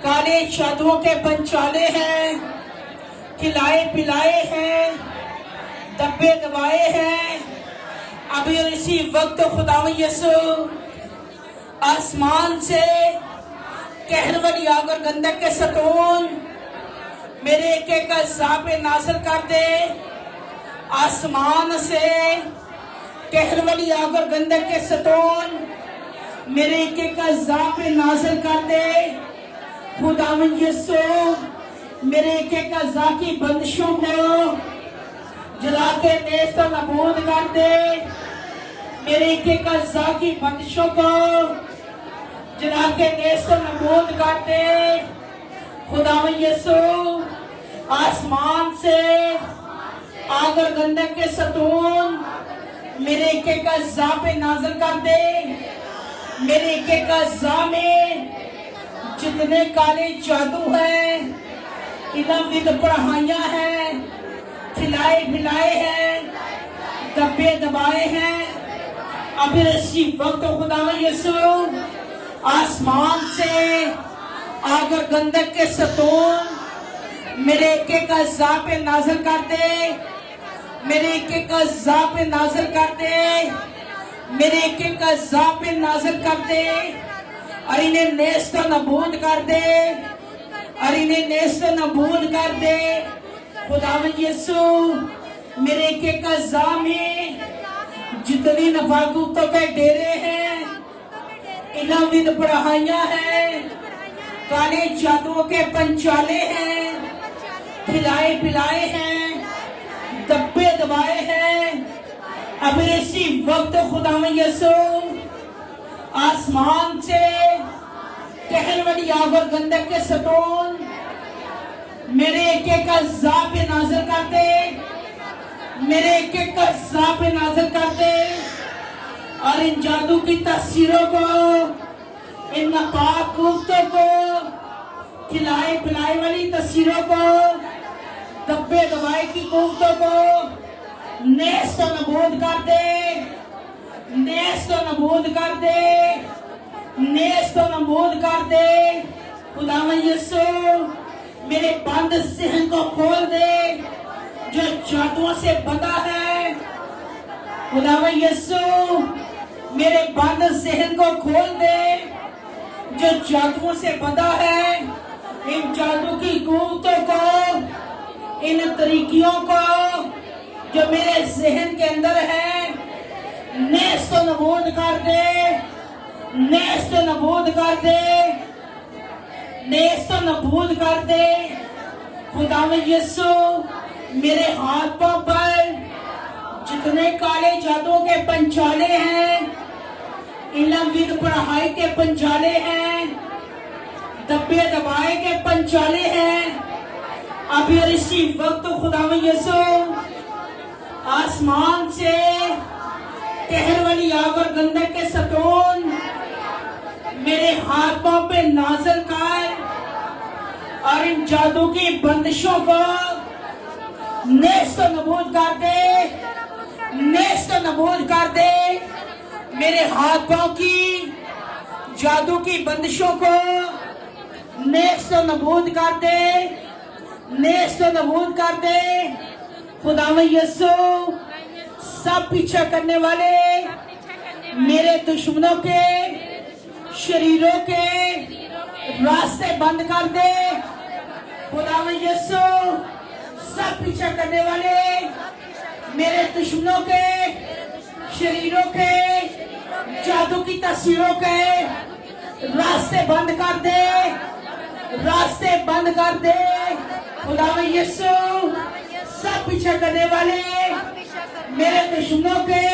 کالے جادوؤں کے پنچالے ہیں, کھلائے پلائے ہیں, دبے دبائے ہیں, ابھی اسی وقت خداوند یسوع آسمان سے قہر والی آگ اور گندک کے ستون میرے ایک ایک اعضاء پہ نازل کر دے. آسمان سے قہر والی آگ اور گندک کے ستون میرے ایک ایک اعضاء پہ نازل کر دے. خداوند یسوع میرے ایک ایک اعضاء کی بندشوں کو جلا کے نیست و نابود کر دے. میرے ایک ایک اعضاء کی بندشوں کو جلا کے نیست و نابود کر دے. خداوند یسوع آسمان سے آگ اور گندک کے ستون میرے ایک ایک اعضاء پہ نازل کر دے. میرے ایک ایک اعضاء میں جتنے کالے جادو ہیں, علم پڑھائیاں ہیں, کھلائے پلائے ہیں, دبے دبائے ہیں, ابھی اسی وقت خداوند یسوع آسمان سے آگ اور گندک کے ستون میرے ایک ایک اعضاء پہ نازل کر دے, میرے ایک ایک اعضاء پہ نازل کر دے. मेरे एक एक का अज़ाब पे नाज़िल कर दे और इन्हें नेस्त नबूद कर दे और इन्हें नेस्त नबूद कर दे। खुदावंद यीशु मेरे एक एक अज़ाब में जितनी नफाकुतों के डेरे हैं, इलाविद पढ़ाइयाँ हैं, काले जादुओं के पंचाले हैं, खिलाए पिलाए हैं, दब्बे दबाए हैं, अब इसी वक्त खुदावंद यीशु आसमान से कहर वाली आग और गंधक के सतून मेरे एक एक अज़ाब पे नाज़िल कर दे, मेरे एक एक अज़ाब पे नाज़िल कर दे और इन जादू की तस्वीरों को, इन नापाक कुफ्तों को, खिलाए पिलाए वाली तस्वीरों को, दब्बे दबाए की कुफ्तों को नेस्त नबूद कर दे, नेस्त नबूद कर दे, नेस्त नबूद कर दे। खुदावंद यीशु मेरे बंद ज़हन को खोल दे जो जादुओं से बंधा है। खुदावंद यीशु मेरे बंद ज़हन को खोल दे जो जादुओं से बंधा है। इन जादू की कुव्वतों को, इन तरीकियों को जो मेरे ज़हन के अंदर है, नेस्त नबूद कर दे, नेस्त नबूद कर दे, नेस्त नबूद कर दे। खुदावंद यीशु मेरे हाथ पांव पर जितने काले जादुओं के पंचाले हैं, इलम पढ़ाई के पंचाले हैं, दब्बे दबाए के पंचाले हैं, अभी और इसी वक्त खुदावंद यीशु आसमान से कहर वाली आग और गंधक के सतून मेरे हाथ पांव पे नाज़िल कर और इन जादू की बंदिशों को नेस्त नबूद कर दे, नेस्त नबूद कर दे। मेरे हाथ पांव की जादू की बंदिशों को नेस्त नबूद कर दे, नेस्त नबूद कर दे। खुदावंद यीशु सब पीछा करने वाले मेरे दुश्मनों के शरीरों के रास्ते बंद कर दे। खुदावंद यीशु सब पीछा करने वाले मेरे दुश्मनों के शरीरों के जादू की तस्वीरों के रास्ते बंद कर दे, रास्ते बंद कर दे। खुदावंद यीशु सब पीछा करने वाले मेरे दुश्मनों के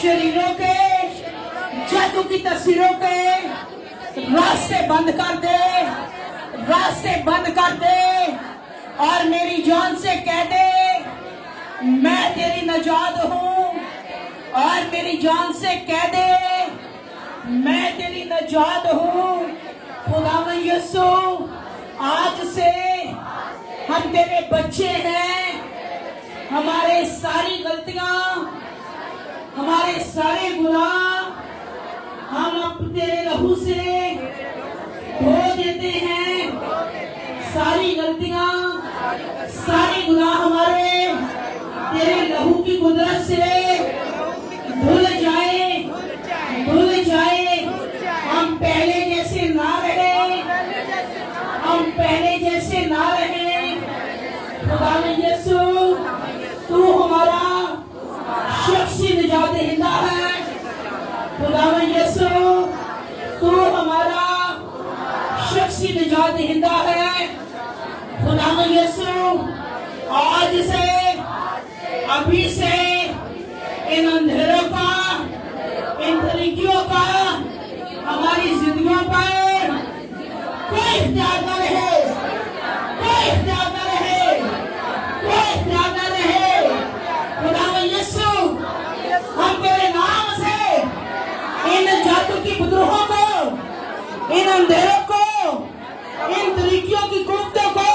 शरीरों के जादू की तस्वीरों के रास्ते बंद कर दे, रास्ते बंद कर दे और मेरी जान से कह दे मैं तेरी नजात हूँ, और मेरी जान से कह दे मैं तेरी नजात हूँ। खुदावंद यीशु आज से हम तेरे बच्चे हैं, हमारे सारी गलतियां, हमारे सारे गुनाह हम अब तेरे लहू से धो देते हैं। सारी गलतियां, सारे गुनाह हमारे तेरे लहू की कुदरत से धुल जाए, धुल जाए। हम पहले जैसे ना रहे, हम पहले जैसे ना रहे। खुदावंद यीशु तू हमारा शख्सी निजात दहिंदा है। खुदावंद यीशु तू हमारा शख्सी निजात दहिंदा है। खुदावंद यीशु आज से, अभी से इन अंधेरों का, इन तरीकियों का हमारी जिंदगियों पर कोई इख्तियार न रहे, कोई इख्तियार न रहे, कोई इख्तियार न रहे। खुदावंद यीशु हम तेरे नाम से इन जादू की बदरूहों को, इन अंधेरों को, इन तरीकियों की कुव्वतों को,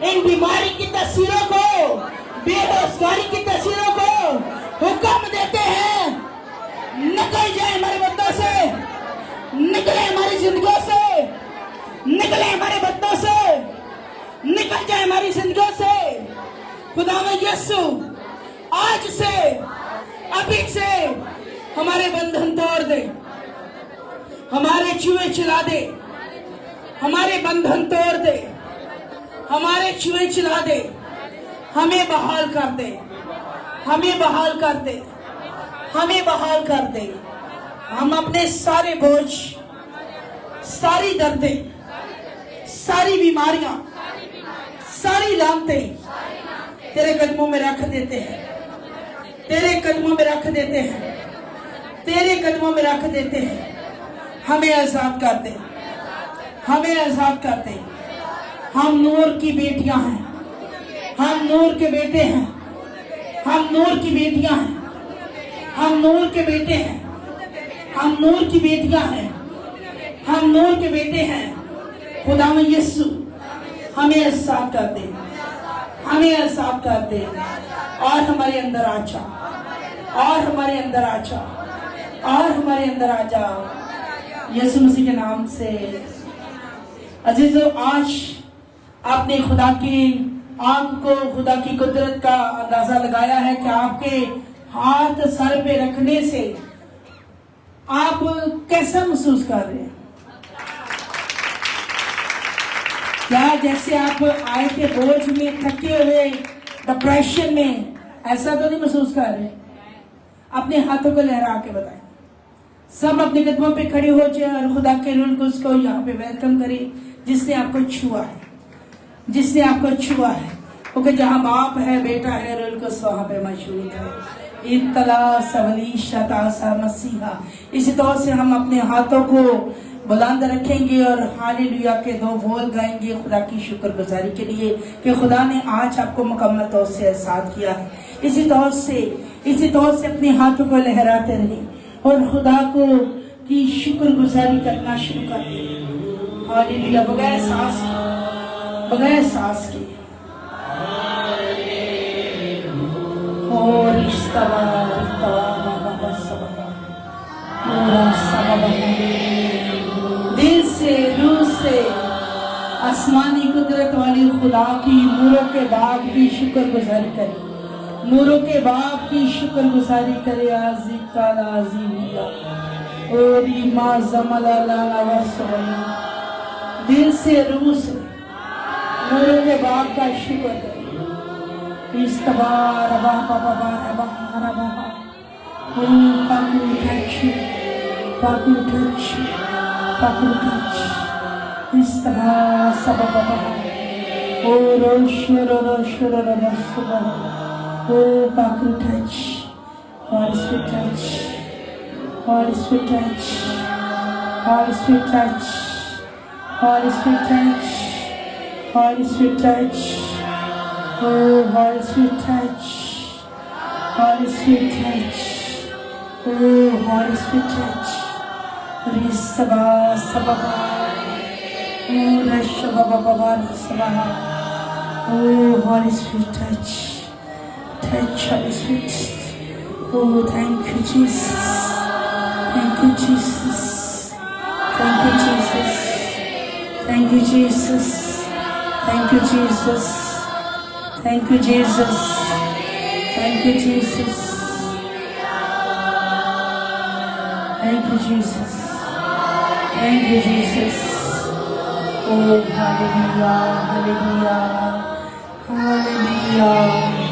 इन बीमारी की तस्वीरों को, बेरोजगारी की तस्वीरों को हुक्म देते हैं निकल जाए हमारे बंदों से, निकले हमारी जिंदगियों से, निकले हमारे बंदों से, निकल जाए हमारी जिंदगियों से। खुदावंद यीशु आज से, अभी से हमारे बंधन तोड़ दे, हमारे चूहे चला दे, हमारे बंधन तोड़ दे, हमारे चूहे चला दे, हमें बहाल कर दे, हमें बहाल कर दे, हमें बहाल कर दे। हम अपने सारे बोझ, सारी दर्दें, सारी बीमारियां, सारी लानतें तेरे कदमों में रख देते हैं, तेरे कदमों में रख देते हैं, तेरे कदमों में रख देते हैं। हमें आजाद कर दे, हमें आजाद कर दे। हम नूर की बेटियां हैं, हम नूर के बेटे हैं, हम नूर की बेटियां हैं, हम नूर के बेटे हैं, हम नूर की बेटियां हैं, हम नूर के बेटे हैं। खुदा में यीशु हमें आजाद कर दे, हमें आजाद कर दे और हमारे अंदर आ जा, और हमारे अंदर आ जा, और हमारे अंदर आ जा यीशु मसीह के नाम से। अजीजों, आज आपने खुदा की आंख को, खुदा की कुदरत का अंदाजा लगाया है कि आपके हाथ सर पे रखने से आप कैसा महसूस कर रहे हैं। क्या जैसे आप आए थे बोझ में, थके हुए, डिप्रेशन में, ऐसा तो नहीं महसूस कर रहे? अपने हाथों को लहरा के बताएं। सब अपने कदमों पे खड़े हो जाए और खुदा के रूह को उसको यहाँ पे वेलकम करें जिसने आपको छुआ है, जिसने आपको छुआ है। क्योंकि जहाँ बाप है, बेटा है, रूह को वहाँ पे मौजूद है। इत्तला सवली शतासा मसीहा। इसी तौर से हम अपने हाथों को बुलंद रखेंगे और हालेलुया के 2 बोल गाएंगे खुदा की शुक्रगुजारी के लिए कि खुदा ने आज आपको मुकम्मल तौर से आजाद किया है। इसी तौर से अपने हाथों को लहराते रहें और खुदा को की शुक्रगुजारी करना शुरू कर दें। हालेलुया, बगैर सांस के और दिल से, रूह से आसमानी कुदरत वाली खुदा की नूरों के बाप की शुक्रगुजारी करें, नूरों के बाप की शुक्रगुजारी करे। दिल से, रूह से नूरों के बाप का शुक्र करें। Holy Spirit touch, Holy Spirit touch, Holy Spirit touch, Holy Spirit touch, oh Holy Spirit touch, Holy Spirit touch, oh Holy Spirit touch. Risaba sababa, oh Rishababa baba risaba, oh Holy Spirit touch, touch Holy Spirit. Oh, thank you, Jesus. Thank you, Jesus. Thank you, Jesus. Thank you, Jesus. Thank you, Jesus. Thank you, Jesus. Thank you, Jesus. Thank you, Jesus. Thank you, Jesus. Oh, hallelujah, hallelujah, hallelujah.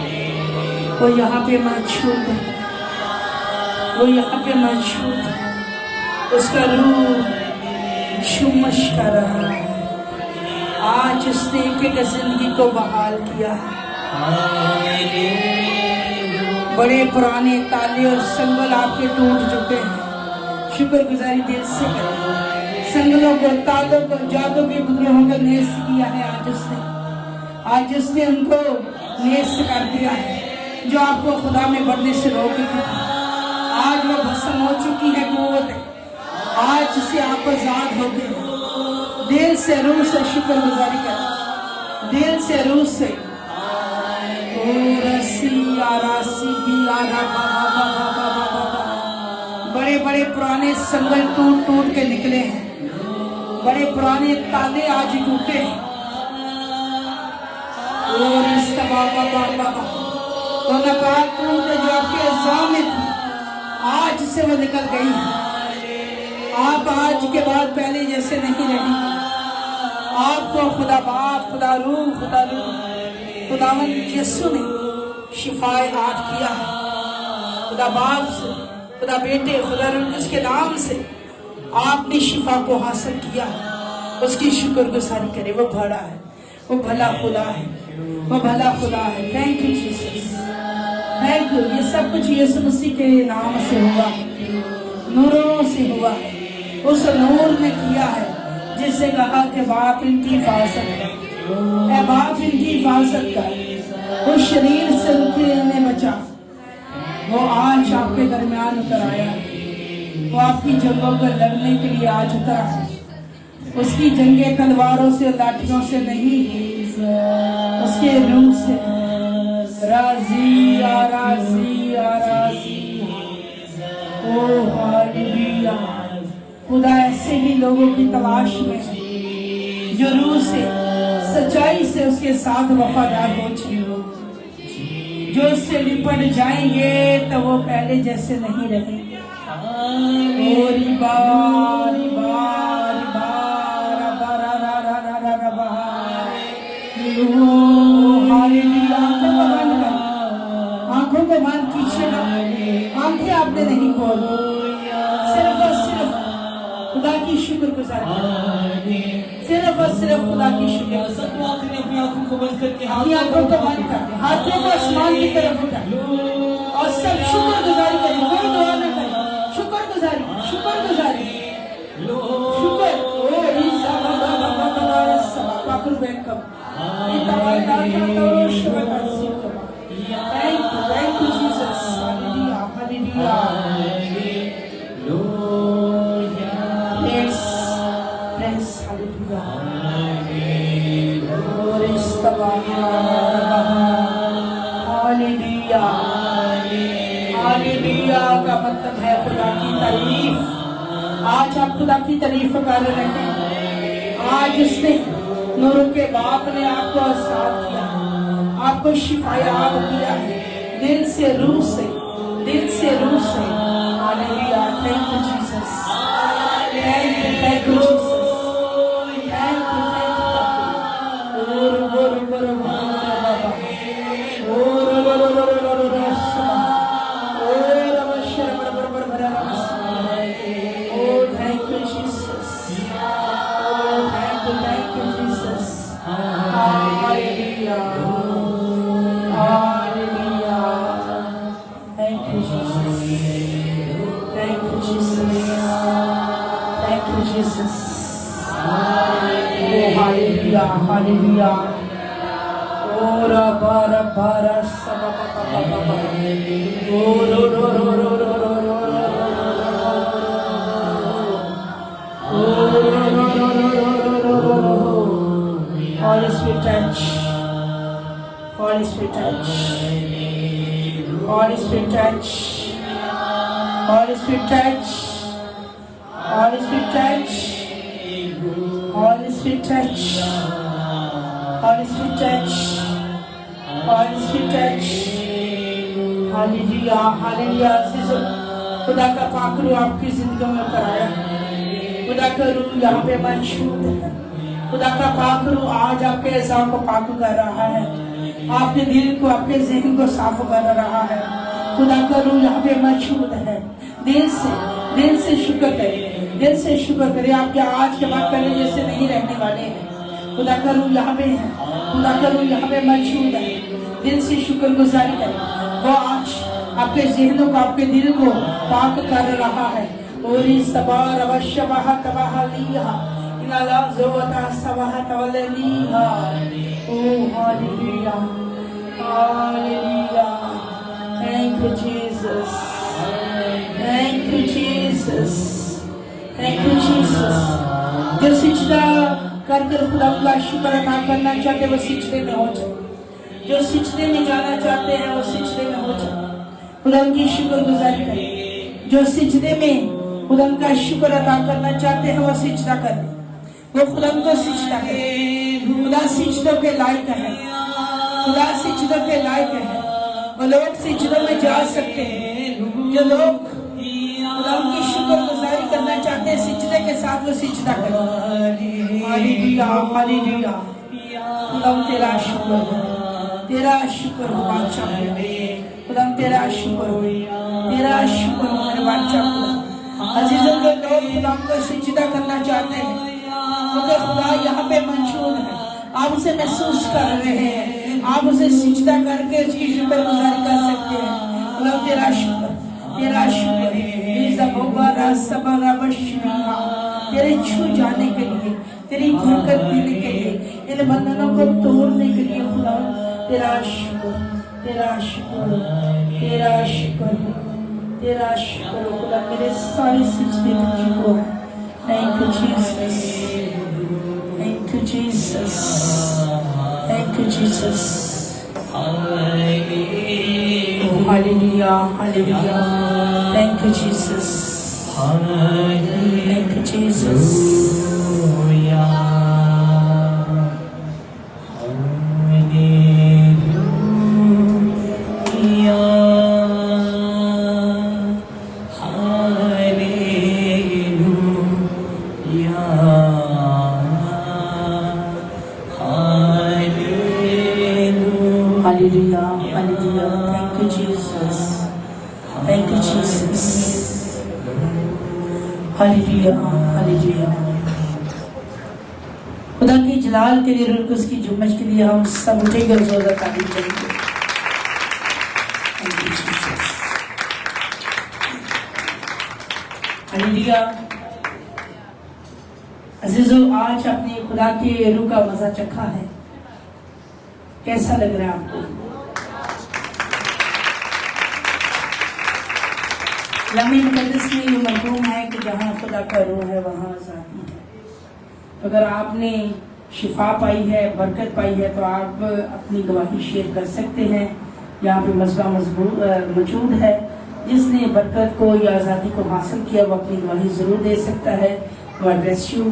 वो यहाँ पे मौजूद है, वो यहाँ पे मौजूद है, उसका रूह शुमश कर रहा है। आज उसने एक जिंदगी को बहाल किया है। बड़े पुराने ताले और संगल आपके टूट चुके हैं। शुक्रगुजारी दिल से करें। संगलों को, तालों को, जादू के बुद्धियों को नेस्त किया है आज उसने उनको नेस्त कर दिया है जो आपको खुदा में बढ़ने से रोक रही थी। आज वो भस्म हो चुकी है कुव्वत है। आज से आप आजाद हो गए। दिल से, रूह से शुक्रगुजारी करें, दिल से, रूह से। बड़े बड़े पुराने संगल टूट टूट के निकले हैं, बड़े पुराने ताले आज टूटे हैं। और नकारात्मक जो आपके एग्जाम में थी آج سے وہ نکل گئی ہے. آپ آج کے بعد پہلے جیسے نہیں رہیں گے. آپ کو خدا باپ، خدا روح، خداوند یسوع نے شفائے آج کیا ہے. خدا باپ سے، خدا بیٹے، خدا روح القدس کے نام سے آپ نے شفا کو حاصل کیا ہے. اس کی شکر گزاری کرے. وہ بڑا ہے، وہ بھلا خدا ہے، وہ بھلا خدا ہے. Thank you Jesus, thank you. یہ سب کچھ یسوع مسیح کے نام سے ہوا ہے، نوروں سے ہوا ہے. اس نور نے کیا ہے جس سے کہا کہ باپ ان کی حفاظت کر، اے باپ ان کی حفاظت کر. اس شریر سے انہیں بچا. وہ آج آپ کے درمیان اتر آیا ہے. وہ آپ کی جنگوں کو لڑنے کے لیے آج اترا ہے. اس کی جنگیں تلواروں سے، لاٹھیوں سے نہیں، اس کے روح سے. راضی راضی راضی. او ہاللویا. خدا ایسے ہی لوگوں کی تلاش میں ہے جو روح سے، سچائی سے اس کے ساتھ وفادار ہو چکے، جو اس سے لپٹ جائیں گے تو وہ پہلے جیسے نہیں رہیں گے. اوری باری بار بار بارا را را را را را بار. ہاللویا. آنکھوں کو بند کیجیے نا. آنکھیں آپ نے نہیں کھولی، صرف اور صرف خدا کی شکر گزاری. صرف اور صرف خدا کی شکر. اپنی آنکھوں کو بند کر کے اپنی آنکھوں کو بند کر دیں، ہاتھوں کو آسمان کی طرف اٹھائیں اور سب شکر گزاری کریں. کوئی دعا نہ کریں، شکر گزاری، شکر گزاری، شکر. Thank you, Jesus. Hallelujah, hallelujah. Praise, praise, hallelujah. Hallelujah. Hallelujah کا مطلب ہے خدا کی تعریف. آج آپ خدا کی تعریف کر رہے ہیں. آج اس نے، نوروں کے باپ نے آپ کو آزاد کیا، آپ کو شفایاب کیا ہے، دل سے، روح سے، دل سے، روح سے. Hallelujah. Thank you Jesus. Thank you, thank you Jesus. Thank you, thank you. Hallelujah. Ora bara bara saba ba ba ba ba ba. Oro ro ro ro ro ro ro ro. Oro ro ro ro ro ro ro. Holy Spirit touch. Holy Spirit touch. Holy Spirit touch. Holy Spirit touch. Holy Spirit touch. Holy Spirit touch. Holy Spirit touch. Holy Spirit touch. Hallelujah, hallelujah. عزیزو، خدا کا پاک روح آپ کی زندگیوں میں اتر آیا ہے. خدا کا روح یہاں پہ موجود ہے. خدا کا پاک روح آج آپ کے اعضاء کو پاک کر رہا ہے، آپ کے دل کو، آپ کے ذہن کو صاف کر رہا ہے. خدا کا روح یہاں پہ موجود ہے. دل سے شکر کریں، دل سے شکر کریں. آپ کے آج کے بعد پہلے جیسے نہیں رہنے والے ہیں. خدا کا روح یہاں پہ ہے، خدا کا روح یہاں پہ موجود ہے. دل سے شکر گزاری کریں. وہ آج آپ کے ذہنوں کو، آپ کے دل کو پاک کر رہا ہے. اوری سبا روشبہ تباہ لیہا انالا زوتا سباہ تولیہا. او hallelujah, hallelujah. Thank you Jesus. Thank you Jesus. Thank you Jesus. جو سجدہ کر کر خدا کا شکر ادا کرنا چاہتے وہ سجدے میں ہو جائے. جو سجدے میں جانا چاہتے ہیں وہ سجدے میں ہو جائے. خدا ان کی شکر گزاری کریں. جو سجدے میں خدا ان کا شکر ادا کرنا چاہتے ہیں وہ سجدہ کریں. وہ خدا ان کو سجدہ کریں. خدا سجدوں کے لائق ہے. خدا سجدوں کے لائق ہے. وہ لوگ سجدوں میں جا سکتے ہیں جو لوگ میرے ساتھ وہ سجدہ کرو. Hallelujah hallelujah. خدا تیرا شکر ہو, تیرا شکر ہو بادشاہ. خدا تیرا شکر ہو, تیرا شکر ہو میرے بادشاہ. عزیزوں کے لوگ خدا کو سجدہ کرنا چاہتے ہیں کیونکہ خدا یہاں پہ منشور ہے. آپ اسے محسوس کر رہے ہیں, آپ اسے سجدہ کر کے اس کی شکر گزاری کر سکتے ہیں. خدا تیرا شکر, تیرا شکر. تیرے چھو جانے کے لیے, تیری برکت دینے کے لیے, ان بندھنوں کو توڑنے کے لیے خدا تیرا شکر, تیرا شکر, تیرا شکر, تیرا شکر. خدا میرے سارے سجدے تجھ کو ہے. Thank you Jesus, thank you Jesus, thank you Jesus. Hallelujah, hallelujah. Thank you Jesus, thank you Jesus. Hallelujah, hallelujah. Thank you Jesus, thank you Jesus. Hallelujah, hallelujah. خدا کی جلال کے لیے, روح قدس کی جمج کے لیے ہم سب اٹھیں گے اور زوردار تعریف کریں گے. Thank you Jesus. Hallelujah. عزیزو, آج اپنے خدا کی روح کا مزہ چکھا ہے. کیسا لگ رہا ہے آپ کو؟ لمحے مقدس میں یہ مرحوم ہے کہ جہاں خدا کا روح ہے وہاں ذاتی ہے. اگر آپ نے شفا پائی ہے, برکت پائی ہے, تو آپ اپنی گواہی شیئر کر سکتے ہیں. یہاں پہ مذبح موجود ہے. جس نے برکت کو یا آزادی کو حاصل کیا وہ اپنی گواہی ضرور دے سکتا ہے. God bless you.